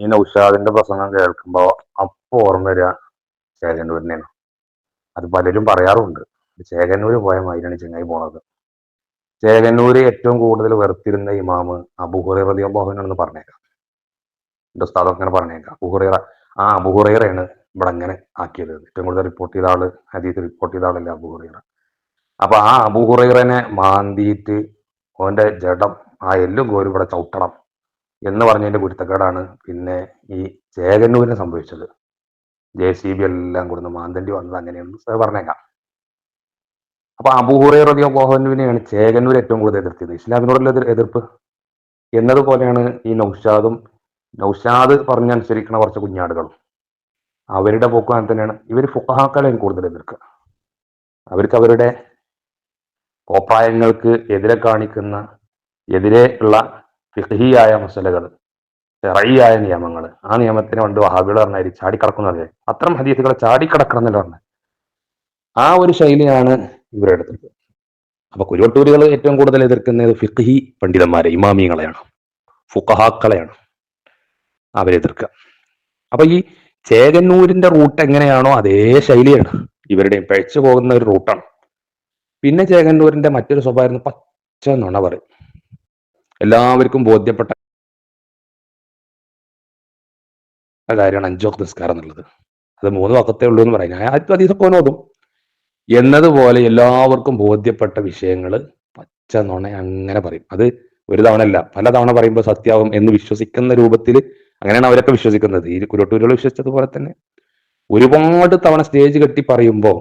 ഈ നൗഷാദിന്റെ പ്രസംഗം കേൾക്കുമ്പോ അപ്പൊ ഓർമ്മ വരിക ചേകന്നൂരിനെയാണ്. അത് പലരും പറയാറുണ്ട്, ചേകന്നൂര് പോയ മാതിരിയാണ് ചെങ്ങായി പോണത്. ചേകന്നൂര് ഏറ്റവും കൂടുതൽ വെറുത്തിരുന്ന ഇമാമ് അബൂ ഹുറൈറ റളിയല്ലാഹു അൻഹു ആണെന്ന് പറഞ്ഞേക്കാം. എന്റെ ഉസ്താദൊക്കെ ഇങ്ങനെ പറഞ്ഞേക്കാം. അബൂ ഹുറൈറയാണ് ഇവിടെ അങ്ങനെ ആക്കിയത്. ഏറ്റവും കൂടുതൽ റിപ്പോർട്ട് ചെയ്ത ആള്, ഹദീസ് റിപ്പോർട്ട് ചെയ്ത ആളല്ലേ അബൂ ഹുറൈറ. അപ്പൊ ആ അബൂ ഹുറൈറനെ മാന്തിയിട്ട് ഓന്റെ ജഡം ആ എല്ലും കോരി ഇവിടെ ചവിട്ടണം എന്ന് പറഞ്ഞതിന്റെ കുരുത്തക്കേടാണ് പിന്നെ ഈ ചേകന്നൂരിനെ സംഭവിച്ചത്. JCB എല്ലാം കൊടുന്ന് മാന്തണ്ടി വന്നത് അങ്ങനെയാണെന്ന് പറഞ്ഞേക്കാം. അപ്പൊ അബൂ ഹുറൈറ റളിയല്ലാഹു അൻഹുവിനെയാണ് ചേകന്നൂർ ഏറ്റവും കൂടുതൽ എതിർത്തത്, ഇസ്ലാമിനോടുള്ള എതിർപ്പ്. എന്നതുപോലെയാണ് ഈ നൗഷാദ് പറഞ്ഞനുസരിക്കുന്ന കുറച്ച് കുഞ്ഞാടുകളും അവരുടെ പോക്കും അങ്ങനെ തന്നെയാണ്. ഇവർ ഫുഖഹാക്കളെയും കൂടുതൽ എതിർക്കുക. അവർക്ക് അവരുടെ കോപ്രായങ്ങൾക്ക് എതിരെ ഉള്ള ഫിഖ്ഹിയായ മസലകൾ, ശറഈയായ നിയമങ്ങൾ, ആ നിയമത്തിന് കൊണ്ട് വഹാബികൾ പറഞ്ഞാൽ ചാടിക്കടക്കുന്നത്, അത്തരം ഹദീസുകളെ ചാടിക്കടക്കണം എന്നല്ല പറഞ്ഞത്. ആ ഒരു ശൈലിയാണ് ഇവരുടെ അടുത്തത്. അപ്പൊ കുരുവട്ടൂരികൾ ഏറ്റവും കൂടുതൽ എതിർക്കുന്നത് ഫിഖ്ഹി പണ്ഡിതന്മാരെ, ഇമാമിങ്ങളെയാണ്, ഫുഖഹാക്കളെയാണ് അവരെതിർക്കുക. അപ്പൊ ഈ ചേകന്നൂരിന്റെ റൂട്ട് എങ്ങനെയാണോ അതേ ശൈലിയാണ് ഇവരുടെയും, പഴച്ചു പോകുന്ന ഒരു റൂട്ടാണ്. പിന്നെ ചേകന്നൂരിന്റെ മറ്റൊരു സ്വഭാവം പച്ച നുണ പറയും. എല്ലാവർക്കും ബോധ്യപ്പെട്ട കാര്യമാണ് 5 വക്ത് നിസ്കാരം എന്നുള്ളത്. അത് 3 വക്കത്തേ ഉള്ളൂ എന്ന് പറയും. ആദ്യത്തെ ഹദീസൊക്കെ ഓനോതും. എന്നതുപോലെ എല്ലാവർക്കും ബോധ്യപ്പെട്ട വിഷയങ്ങൾ പച്ച നുണ അങ്ങനെ പറയും. അത് ഒരു തവണ അല്ല, പല തവണ പറയുമ്പോൾ സത്യാവും എന്ന് വിശ്വസിക്കുന്ന രൂപത്തിൽ, അങ്ങനെയാണ് അവരൊക്കെ വിശ്വസിക്കുന്നത്. ഈ കുരുട്ടൂരുകൾ വിശ്വസിച്ചതുപോലെ തന്നെ ഒരുപാട് തവണ സ്റ്റേജ് കെട്ടി പറയുമ്പോൾ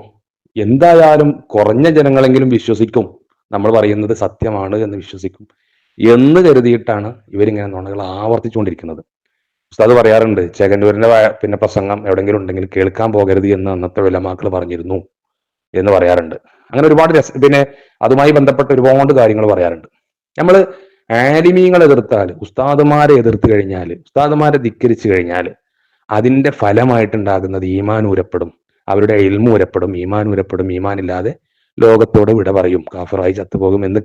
എന്തായാലും കുറഞ്ഞ ജനങ്ങളെങ്കിലും വിശ്വസിക്കും, നമ്മൾ പറയുന്നത് സത്യമാണ് എന്ന് വിശ്വസിക്കും എന്ന് കരുതിയിട്ടാണ് ഇവരിങ്ങനെ നുണകൾ ആവർത്തിച്ചുകൊണ്ടിരിക്കുന്നത്. ഉസ്താദ് പറയാറുണ്ട്, ചേകന്നൂരിന്റെ പിന്നെ പ്രസംഗം എവിടെയെങ്കിലും ഉണ്ടെങ്കിൽ കേൾക്കാൻ പോകരുത് എന്ന് അന്നത്തെ ഉലമാക്കൾ പറഞ്ഞിരുന്നു എന്ന് പറയാറുണ്ട്. അങ്ങനെ ഒരുപാട് പിന്നെ അതുമായി ബന്ധപ്പെട്ട ഒരുപാട് കാര്യങ്ങൾ പറയാറുണ്ട്. നമ്മൾ ആലിമീങ്ങളെ എതിർത്താൽ, ഉസ്താദുമാരെ എതിർത്ത് കഴിഞ്ഞാൽ, ഉസ്താദുമാരെ ധിക്കരിച്ചു കഴിഞ്ഞാൽ അതിന്റെ ഫലമായിട്ടുണ്ടാകുന്നത് ഈമാൻ ഊരപ്പെടും, അവരുടെ ഇൽമു ഊരപ്പെടും, ഈമാൻ ഇല്ലാതെ ലോകത്തോട് വിട പറയും, കാഫറായി ചത്തുപോകും എന്ന്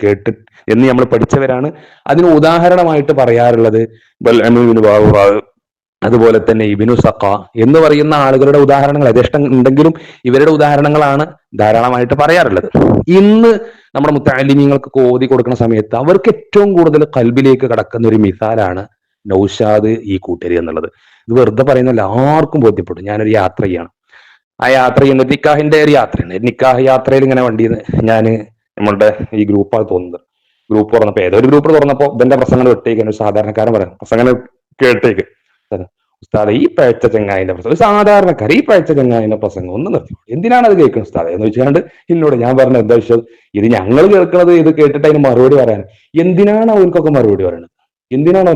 നമ്മൾ പഠിച്ചവരാണ്. അതിന് ഉദാഹരണമായിട്ട് പറയാറുള്ളത് അതുപോലെ തന്നെ ഇബ്നു സഖ എന്ന് പറയുന്ന ആളുകളുടെ ഉദാഹരണങ്ങൾ യഥേഷ്ടം ഉണ്ടെങ്കിലും ഇവരുടെ ഉദാഹരണങ്ങളാണ് ധാരാളമായിട്ട് പറയാറുള്ളത്. ഇന്ന് നമ്മുടെ മുത്തഅല്ലിമീങ്ങൾക്ക് ഓതി കൊടുക്കുന്ന സമയത്ത് അവർക്ക് ഏറ്റവും കൂടുതൽ കൽബിലേക്ക് കടക്കുന്ന ഒരു മിസാലാണ് നൗഷാദ് ഈ കൂട്ടരി എന്നുള്ളത്. ഇത് വെറുതെ പറയുന്നല്ല, ആർക്കും ബോധ്യപ്പെടും. ഞാനൊരു യാത്ര ചെയ്യണം, ആ യാത്ര ചെയ്യുന്നത് നിക്കാഹിന്റെ ഒരു യാത്രയാണ്. നിക്കാഹ് യാത്രയിൽ ഇങ്ങനെ വണ്ടിയിൽ ഞാൻ നമ്മളുടെ ഈ ഗ്രൂപ്പാണ് തോന്നുന്നത്, ഗ്രൂപ്പ് തുറന്നപ്പോ ഏതൊരു ഗ്രൂപ്പ് തുറന്നപ്പോ ഇതെന്റെ പ്രസംഗങ്ങൾ വിട്ടേക്ക്, ഒരു സാധാരണക്കാരൻ പറയാം പ്രസംഗങ്ങൾ കേട്ടേക്ക്, ഉസ്താദെ ഈ പഴച്ച ചെങ്ങായിന്റെ പ്രസംഗം, സാധാരണക്കാർ ഈ പഴച്ച ചെങ്ങായിന്റെ പ്രസംഗം ഒന്ന് നിർത്തി, എന്തിനാണ് അത് കേൾക്കുന്നത് ഉസ്താദെ എന്ന് വെച്ചാണ്ട് എന്നോട് ഞാൻ പറഞ്ഞ എന്താ വിഷയം, ഇത് ഞങ്ങൾ കേൾക്കുന്നത് ഇത് കേട്ടിട്ട് അതിന് മറുപടി പറയാൻ. എന്തിനാണ് അവർക്കൊക്കെ മറുപടി പറയണത്? എന്തിനാണ്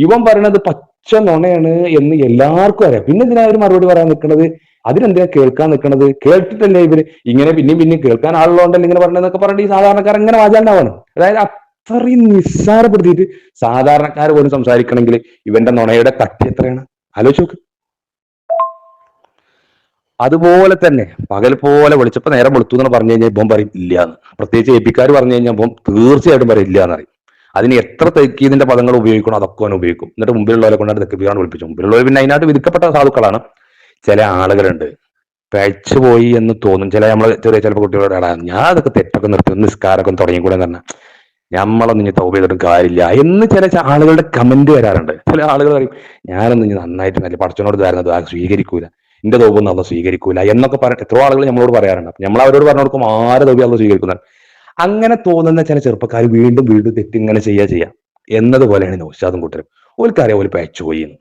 ഇവൻ പറയണത് പച്ച നുണയാണ് എന്ന് എല്ലാവർക്കും അറിയാം, പിന്നെ എന്തിനാ അവർ മറുപടി പറയാൻ നിൽക്കുന്നത്? അതിനെന്തിനാ കേൾക്കാൻ നിൽക്കുന്നത്? കേട്ടിട്ടല്ലേ ഇവര് ഇങ്ങനെ പിന്നെയും കേൾക്കാൻ ആളുള്ളതുകൊണ്ടല്ലേ ഇങ്ങനെ പറഞ്ഞതെന്നൊക്കെ പറഞ്ഞിട്ട് ഈ സാധാരണക്കാരൻ ഇങ്ങനെ വാചാണ്ടാവാണ്. അതായത് അത്രയും നിസ്സാരപ്പെടുത്തിയിട്ട് സാധാരണക്കാർ പോലും സംസാരിക്കണമെങ്കിൽ ഇവന്റെ നുണയുടെ കട്ടി എത്രയാണ് ആലോചിച്ച് നോക്ക്. അതുപോലെ തന്നെ പകൽ പോലെ വിളിച്ചപ്പോ നേരം വെളുത്തു എന്ന് പറഞ്ഞു കഴിഞ്ഞാൽ ഇപ്പം പറയും ഇല്ല എന്ന്. പ്രത്യേകിച്ച് എപ്പിക്കാർ പറഞ്ഞു കഴിഞ്ഞാൽ ഇപ്പം തീർച്ചയായിട്ടും പറയും ഇല്ല എന്നറിയും. അതിന് എത്ര തെക്കീതിന്റെ പദങ്ങൾ ഉപയോഗിക്കണം അതൊക്കെ അവൻ ഉപയോഗിക്കും. എന്നിട്ട് മുമ്പിലുള്ളവരെ കൊണ്ടാണ് തെക്കിയാണ് വിളിപ്പിച്ചു. മുമ്പിലുള്ളവർ പിന്നെ അതിനകത്ത് വിധിക്കപ്പെട്ട സാധുക്കളാണ്. ചില ആളുകളുണ്ട് പഴച്ചുപോയി എന്ന് തോന്നും. നമ്മൾ ചിലപ്പോൾ കുട്ടികളോട് ഞാൻ അതൊക്കെ തെറ്റൊക്കെ നിർത്തി നിസ്കാരമൊക്കെ തുടങ്ങിക്കൂടെ എന്ന് പറഞ്ഞാൽ നമ്മളൊന്നും ഇനി തൗബ ചെയ്തിട്ടും കാര്യമില്ല എന്ന് ചില ആളുകളുടെ കമന്റ് വരാറുണ്ട്. ചില ആളുകൾ പറയും ഞാനൊന്നും ഇനി നന്നായിട്ട് നല്ല പടച്ചവനോട് തരുന്നത് സ്വീകരിക്കൂല, എന്റെ തൗബൊന്നും അല്ല സ്വീകരിക്കൂല എന്നൊക്കെ പറഞ്ഞിട്ട് എത്രയോ ആളുകൾ നമ്മളോട് പറയാറുണ്ട്. അപ്പൊ നമ്മൾ അവരോട് പറഞ്ഞു കൊടുക്കും ആരെ തൗബ അല്ല സ്വീകരിക്കുന്നത്. അങ്ങനെ തോന്നുന്ന ചില ചെറുപ്പക്കാർ വീണ്ടും തെറ്റിങ്ങനെ ചെയ്യാം എന്നതുപോലെയാണ് നൗഷാദും കൂട്ടരും. ഓൽക്കറിയാം ഓല് പഴച്ചുപോയി എന്ന്,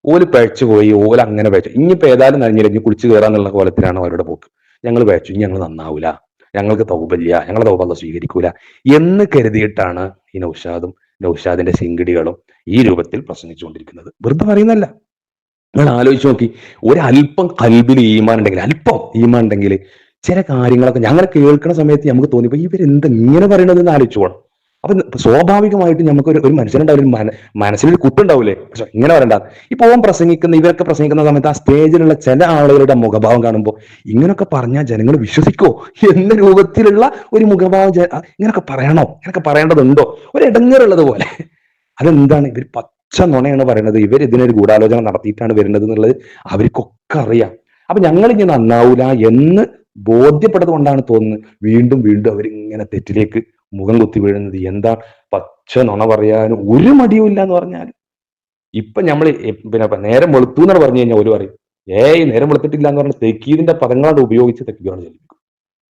ഓല് അങ്ങനെ പഴച്ചു. ഇനിയിപ്പോ ഏതായാലും നനഞ്ഞില്ല, ഇനി കുളിച്ച് കയറാന്നുള്ള കോലത്തിലാണ് അവരുടെ പോക്ക്. ഞങ്ങൾ പഴച്ചു, ഇനി ഞങ്ങൾ നന്നാവൂല, ഞങ്ങൾക്ക് തൗബല്ല, ഞങ്ങളെ തൗബ അല്ലാഹ് സ്വീകരിക്കൂല എന്ന് കരുതിയിട്ടാണ് ഈ നൗഷാദിന്റെ സിംഗിടികളും ഈ രൂപത്തിൽ പ്രസംഗിച്ചുകൊണ്ടിരിക്കുന്നത്. വെറുതെ പറയുന്നല്ല. നിങ്ങൾ ആലോചിച്ച് നോക്കി, ഒരല്പം കൽബിൽ ഈമാൻ ഉണ്ടെങ്കിൽ ചില കാര്യങ്ങളൊക്കെ ഞങ്ങൾ കേൾക്കുന്ന സമയത്ത് നമുക്ക് തോന്നിപ്പോ ഇവരെന്താ ഇങ്ങനെ പറയണത് എന്ന് ആലോചിച്ചു പോകണം. അപ്പൊ സ്വാഭാവികമായിട്ട് നമുക്ക് ഒരു മനുഷ്യനുണ്ടാവും, മനസ്സിലൊരു കുത്തുണ്ടാവൂലേ, പക്ഷെ ഇങ്ങനെ പറയണ്ട. ഇപ്പൊ ഇവരൊക്കെ പ്രസംഗിക്കുന്ന സമയത്ത് ആ സ്റ്റേജിലുള്ള ചില ആളുകളുടെ മുഖഭാവം കാണുമ്പോൾ ഇങ്ങനൊക്കെ പറഞ്ഞാൽ ജനങ്ങൾ വിശ്വസിക്കോ എന്ന രൂപത്തിലുള്ള ഒരു മുഖഭാവം ഇങ്ങനൊക്കെ പറയണോ, ഇങ്ങനൊക്കെ പറയേണ്ടതുണ്ടോ, ഒരു ഇടങ്ങേറുള്ളത് പോലെ. അതെന്താണ്? ഇവർ പച്ച പച്ച നുണയാണ് പറയുന്നത്. ഇവർ ഇതിനൊരു ഗൂഢാലോചന നടത്തിയിട്ടാണ് വരുന്നത് എന്നുള്ളത് അവർക്കൊക്കെ അറിയാം. അപ്പൊ ഞങ്ങൾ ഇനി നന്നാവൂല എന്ന് ബോധ്യപ്പെട്ടത് കൊണ്ടാണ് തോന്നുന്നത് വീണ്ടും വീണ്ടും അവരിങ്ങനെ തെറ്റിലേക്ക് മുഖം കുത്തി വീഴുന്നത്. എന്താ പച്ച നുണ പറയാനും ഒരു മടിയും ഇല്ല എന്ന് പറഞ്ഞാൽ ഇപ്പൊ നമ്മൾ പിന്നെ നേരം വെളുത്തു എന്നാണ് പറഞ്ഞു കഴിഞ്ഞാൽ ഒരു പറയും നേരം വെളുത്തിട്ടില്ല എന്ന് പറഞ്ഞാൽ തെക്കീതിന്റെ പദങ്ങളാണ് ഉപയോഗിച്ച് തെക്കുകയാണ് ചെയ്യുന്നത്.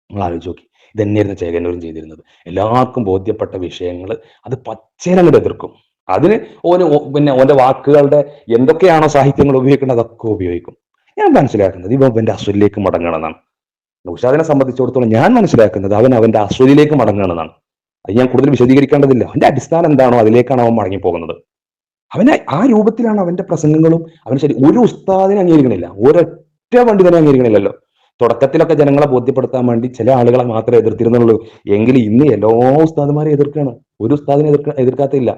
നിങ്ങൾ ആലോചിച്ച് നോക്കി, ഇതന്നെയായിരുന്നു ചേകന്നൂരും ചെയ്തിരുന്നത്. എല്ലാവർക്കും ബോധ്യപ്പെട്ട വിഷയങ്ങൾ അത് പച്ചേനങ്ങോട്ട് എതിർക്കും. അതിന് പിന്നെ ഓന്റെ വാക്കുകളുടെ എന്തൊക്കെയാണോ സാഹിത്യങ്ങൾ ഉപയോഗിക്കുന്നത് അതൊക്കെ ഉപയോഗിക്കും. ഞാൻ മനസ്സിലാക്കുന്നത് ഇവന്റെ അസുലിലേക്ക് മടങ്ങണമെന്നാണ്. നൗഷാദിനെ സംബന്ധിച്ചിടത്തോളം ഞാൻ മനസ്സിലാക്കുന്നത് അവൻ അവന്റെ അസുലിലേക്ക് മടങ്ങണമെന്നാണ്. അത് ഞാൻ കൂടുതൽ വിശദീകരിക്കേണ്ടതില്ല. അവന്റെ അടിസ്ഥാനം എന്താണോ അതിലേക്കാണ് അവൻ മടങ്ങി പോകുന്നത്. അവനെ ആ രൂപത്തിലാണ് അവന്റെ പ്രസംഗങ്ങളും. അവന് ശരി ഒരു ഉസ്താദിനെ അംഗീകരിക്കണില്ല, ഒരൊറ്റ പണ്ഡിതനെ അംഗീകരിക്കണില്ലല്ലോ. തുടക്കത്തിലൊക്കെ ജനങ്ങളെ ബോധ്യപ്പെടുത്താൻ വേണ്ടി ചില ആളുകളെ മാത്രമേ എതിർത്തിരുന്നുള്ളൂ. എങ്കിൽ ഇന്ന് എല്ലാ ഉസ്താദുമാരെ എതിർക്കുകയാണ്, ഒരു ഉസ്താദിനെ എതിർക്കാത്തില്ല.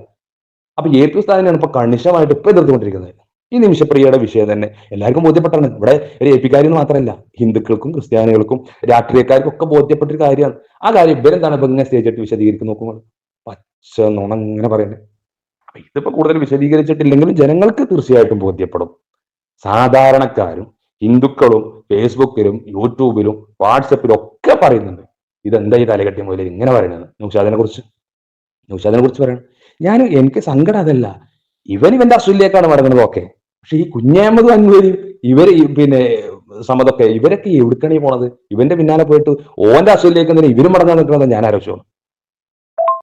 അപ്പൊ AP ഉസ്താദിനെയാണ് ഇപ്പൊ കണിശമായിട്ട് ഇപ്പൊ എതിർത്തുകൊണ്ടിരിക്കുന്നത്. ഈ നിമിഷപ്രിയയുടെ വിഷയം തന്നെ എല്ലാവർക്കും ബോധ്യപ്പെട്ടാണ്. ഇവിടെ ഒരു AP കാരിന്ന് മാത്രമല്ല, ഹിന്ദുക്കൾക്കും ക്രിസ്ത്യാനികൾക്കും രാഷ്ട്രീയക്കാർക്കും ഒക്കെ ബോധ്യപ്പെട്ടൊരു കാര്യമാണ്. ആ കാര്യം ഇവരെന്താണ് ഇപ്പൊ ഇങ്ങനെ സ്റ്റേജ് ആയിട്ട് വിശദീകരിക്കും നോക്കുമ്പോൾ പച്ച നുണ ഇങ്ങനെ പറയുന്നത്. അപ്പൊ ഇതിപ്പോ കൂടുതൽ വിശദീകരിച്ചിട്ടില്ലെങ്കിലും ജനങ്ങൾക്ക് തീർച്ചയായിട്ടും ബോധ്യപ്പെടും. സാധാരണക്കാരും ഹിന്ദുക്കളും ഫേസ്ബുക്കിലും യൂട്യൂബിലും വാട്സപ്പിലും ഒക്കെ പറയുന്നുണ്ട് ഇതെന്താ ഈ തലകെട്ടി മുതൽ ഇങ്ങനെ പറയുന്നത്. നൗഷാദിനെ കുറിച്ച് പറയണം. എനിക്ക് സങ്കടം അതല്ല, ഇവന്റെ അസുലിലേക്കാണ് മടങ്ങുന്നത്. ഓക്കെ, പക്ഷെ ഈ കുഞ്ഞഹമ്മദ് അൻവരും ഇവര് പിന്നെ സമതൊക്കെ ഇവരൊക്കെ എവിടുക്കാണ് പോണത്? ഇവന്റെ പിന്നാലെ പോയിട്ട് ഓന്റെ അസുലിലേക്ക് തന്നെ ഇവരും മടങ്ങാൻ നിൽക്കുന്നത് ഞാൻ ആലോചിച്ചു.